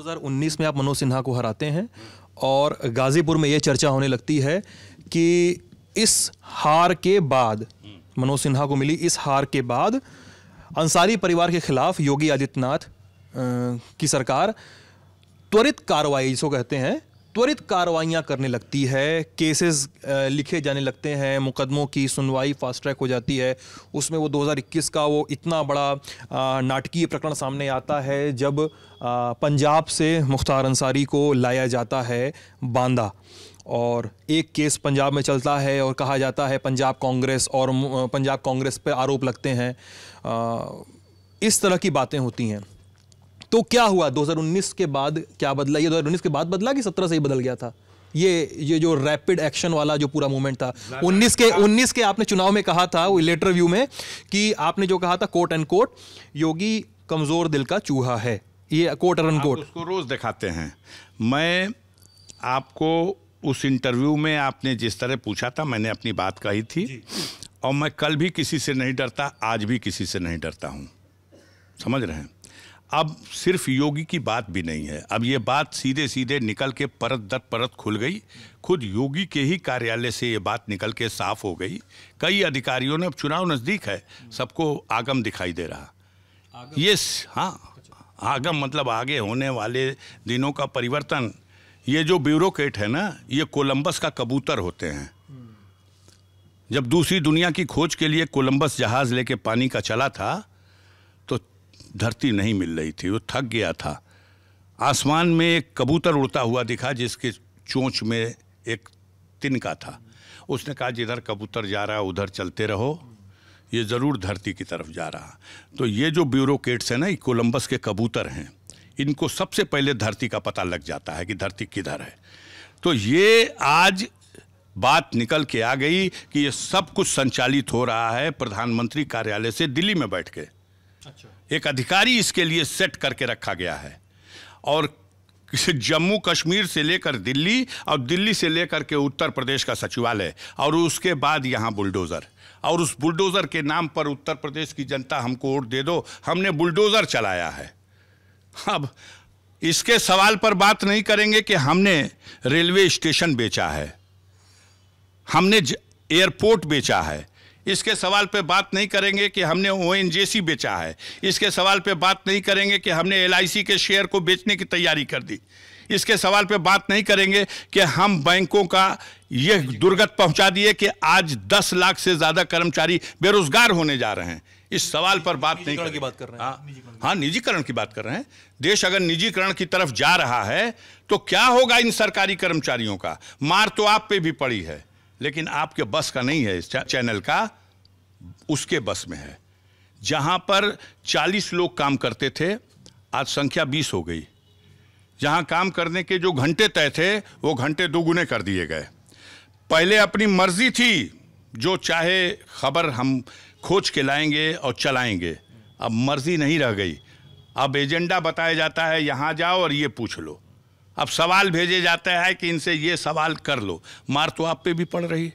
2019 में आप मनोज सिन्हा को हराते हैं और गाजीपुर में ये चर्चा होने लगती है कि इस हार के बाद, मनोज सिन्हा को मिली इस हार के बाद, अंसारी परिवार के खिलाफ योगी आदित्यनाथ की सरकार त्वरित कार्रवाई, जिसको कहते हैं त्वरित कार्रवाइयाँ करने लगती है, केसेस लिखे जाने लगते हैं, मुकदमों की सुनवाई फास्ट ट्रैक हो जाती है। उसमें वो 2021 का वो इतना बड़ा नाटकीय प्रकरण सामने आता है जब पंजाब से मुख्तार अंसारी को लाया जाता है बांदा, और एक केस पंजाब में चलता है और कहा जाता है पंजाब कांग्रेस पे आरोप लगते हैं। इस तरह की बातें होती हैं। तो क्या हुआ 2019 के बाद, क्या बदला? ये 2019 के बाद बदला कि 17 से ही बदल गया था? ये जो रैपिड एक्शन वाला जो पूरा मूवमेंट था 19 के आपने चुनाव में कहा था, वो लेटर व्यू में, कि आपने जो कहा था कोट एंड कोट, योगी कमजोर दिल का चूहा है, ये कोट एंड कोट उसको रोज दिखाते हैं। मैं आपको उस इंटरव्यू में आपने जिस तरह पूछा था, मैंने अपनी बात कही थी, और मैं कल भी किसी से नहीं डरता, आज भी किसी से नहीं डरता हूं, समझ रहे हैं। अब सिर्फ योगी की बात भी नहीं है, अब ये बात सीधे सीधे निकल के परत दर परत खुल गई। खुद योगी के ही कार्यालय से ये बात निकल के साफ हो गई। कई अधिकारियों ने, अब चुनाव नज़दीक है, सबको आगम दिखाई दे रहा, ये हाँ, आगम मतलब आगे होने वाले दिनों का परिवर्तन। ये जो ब्यूरोक्रेट है ना, ये कोलंबस का कबूतर होते हैं। जब दूसरी दुनिया की खोज के लिए कोलंबस जहाज लेके पानी का चला था तो धरती नहीं मिल रही थी, वो थक गया था। आसमान में एक कबूतर उड़ता हुआ दिखा जिसके चोंच में एक तिनका था। उसने कहा जिधर कबूतर जा रहा उधर चलते रहो, ये ज़रूर धरती की तरफ जा रहा। तो ये जो ब्यूरोक्रेट्स हैं ना, ये कोलंबस के कबूतर हैं। इनको सबसे पहले धरती का पता लग जाता है कि धरती किधर है। तो ये आज बात निकल के आ गई कि ये सब कुछ संचालित हो रहा है प्रधानमंत्री कार्यालय से दिल्ली में बैठ के। अच्छा। एक अधिकारी इसके लिए सेट करके रखा गया है, और जम्मू कश्मीर से लेकर दिल्ली और दिल्ली से लेकर के उत्तर प्रदेश का सचिवालय, और उसके बाद यहाँ बुलडोज़र, और उस बुलडोज़र के नाम पर उत्तर प्रदेश की जनता हमको वोट दे दो, हमने बुलडोज़र चलाया है। अब इसके सवाल पर बात नहीं करेंगे कि हमने रेलवे स्टेशन बेचा है, हमने एयरपोर्ट बेचा है। इसके सवाल पे बात नहीं करेंगे कि हमने ओएनजीसी बेचा है। इसके सवाल पे बात नहीं करेंगे कि हमने एलआईसी के शेयर को बेचने की तैयारी कर दी। इसके सवाल पे बात नहीं करेंगे कि हम बैंकों का ये दुर्गत पहुंचा दिए कि आज 10 लाख से ज़्यादा कर्मचारी बेरोजगार होने जा रहे हैं। इस सवाल पर बात नहीं की बात कर रहे हैं। हाँ, निजीकरण की बात कर रहे हैं। देश अगर निजीकरण की तरफ जा रहा है तो क्या होगा इन सरकारी कर्मचारियों का? मार तो आप पे भी पड़ी है, लेकिन आपके बस का नहीं है। इस चैनल का उसके बस में है। जहां पर 40 लोग काम करते थे, आज संख्या 20 हो गई। जहां काम करने के जो घंटे तय थे, वो घंटे दोगुने कर दिए गए। पहले अपनी मर्जी थी, जो चाहे खबर हम खोज के लाएंगे और चलाएंगे। अब मर्जी नहीं रह गई। अब एजेंडा बताया जाता है, यहाँ जाओ और ये पूछ लो। अब सवाल भेजे जाता है कि इनसे ये सवाल कर लो। मार तो आप पे भी पड़ रही,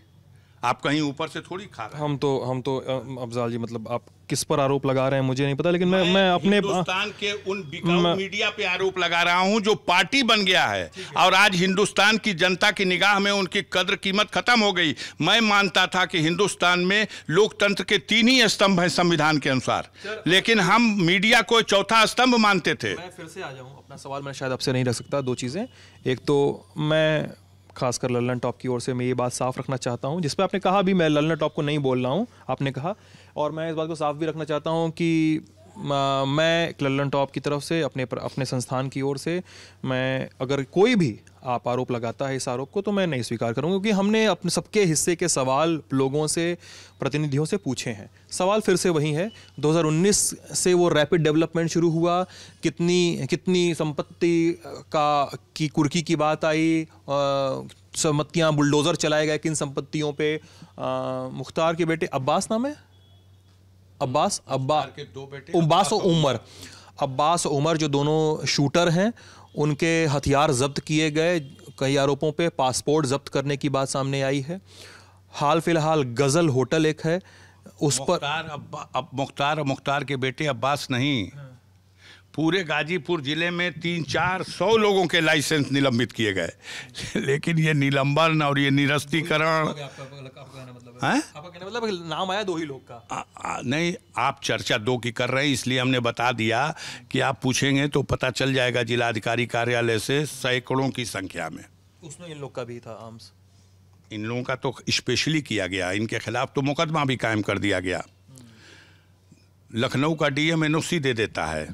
आप कहीं ऊपर से थोड़ी खा रहे हैं। हम तो अफजाल जी, मतलब आप किस पर आरोप लगा रहे हैं मुझे नहीं पता, लेकिन मैं अपने हिंदुस्तान के उन बिकाऊ मीडिया पे आरोप लगा रहा हूं जो पार्टी बन गया है, और आज हिंदुस्तान की जनता की निगाह में उनकी कद्र कीमत खत्म हो गई। मैं मानता था कि हिंदुस्तान में लोकतंत्र के 3 ही स्तंभ हैं संविधान के अनुसार, लेकिन हम मीडिया को चौथा स्तंभ मानते थे। मैं फिर से आ जाऊं, अपना सवाल मैं शायद आपसे नहीं रख सकता। 2 चीज़ें, एक तो मैं खासकर लल्लन टॉप की ओर से मैं ये बात साफ रखना चाहता हूँ, जिस पे आपने कहा भी मैं लल्लन टॉप को नहीं बोल रहा हूँ, आपने कहा, और मैं इस बात को साफ भी रखना चाहता हूँ कि मैं लल्लन टॉप की तरफ से, अपने संस्थान की ओर से, मैं अगर कोई भी आप आरोप लगाता है इस आरोप को, तो मैं नहीं स्वीकार करूँगा, क्योंकि हमने अपने सबके हिस्से के सवाल लोगों से, प्रतिनिधियों से पूछे हैं। सवाल फिर से वही है, 2019 से वो रैपिड डेवलपमेंट शुरू हुआ, कितनी संपत्ति की कुर्की की बात आई, संपत्तियाँ बुलडोज़र चलाए गए किन संपत्तियों पे। मुख्तार के बेटे अब्बास नाम है, अब्बास के 2 बेटे, अब्बास और उमर जो दोनों शूटर हैं, उनके हथियार जब्त किए गए। कई आरोपों पे पासपोर्ट जब्त करने की बात सामने आई है। हाल फिलहाल गजल होटल एक है, उस पर मुख्तार के बेटे अब्बास नहीं, पूरे गाजीपुर जिले में 300-400 लोगों के लाइसेंस निलंबित किए गए लेकिन ये निलंबन और ये निरस्तीकरण आपका कहने मतलब नाम आया 2 ही लोग का। नहीं, आप चर्चा 2 की कर रहे हैं, इसलिए हमने बता दिया कि आप पूछेंगे तो पता चल जाएगा जिलाधिकारी कार्यालय से सैकड़ों की संख्या में। उसमें इन लोग का भी था आर्म्स। इन लोगों का तो स्पेशली किया गया, इनके खिलाफ तो मुकदमा भी कायम कर दिया गया। लखनऊ का डीएम एनओसी दे देता है,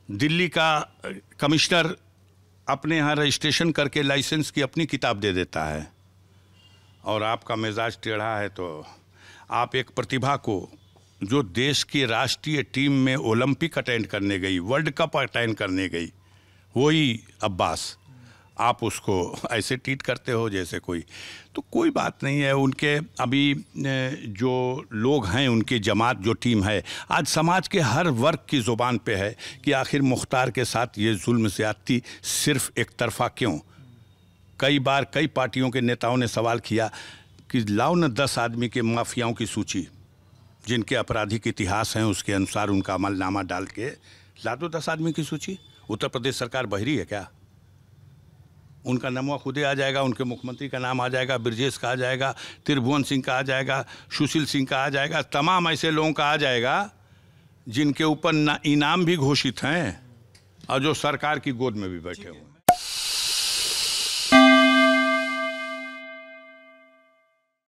दिल्ली का कमिश्नर अपने यहाँ रजिस्ट्रेशन करके लाइसेंस की अपनी किताब दे देता है। और आपका मिजाज टेढ़ा है तो आप एक प्रतिभा को जो देश की राष्ट्रीय टीम में ओलंपिक अटेंड करने गई, वर्ल्ड कप अटेंड करने गई, वही अब्बास, आप उसको ऐसे ट्रीट करते हो जैसे कोई, तो कोई बात नहीं है। उनके अभी जो लोग हैं, उनकी जमात जो टीम है, आज समाज के हर वर्ग की ज़ुबान पे है कि आखिर मुख्तार के साथ ये जुल्म ज़्यादती सिर्फ एक तरफा क्यों। कई बार कई पार्टियों के नेताओं ने सवाल किया कि लाओ न 10 आदमी के माफियाओं की सूची, जिनके आपराधिक इतिहास हैं उसके अनुसार उनका अमलनामा डाल के ला दो 10 आदमी की सूची। उत्तर प्रदेश सरकार बहरी है क्या? उनका नमवा खुदे आ जाएगा, उनके मुख्यमंत्री का नाम आ जाएगा, ब्रजेश का आ जाएगा, त्रिभुवन सिंह का आ जाएगा, सुशील सिंह का आ जाएगा, तमाम ऐसे लोगों का आ जाएगा जिनके ऊपर इनाम भी घोषित हैं और जो सरकार की गोद में भी बैठे हुए।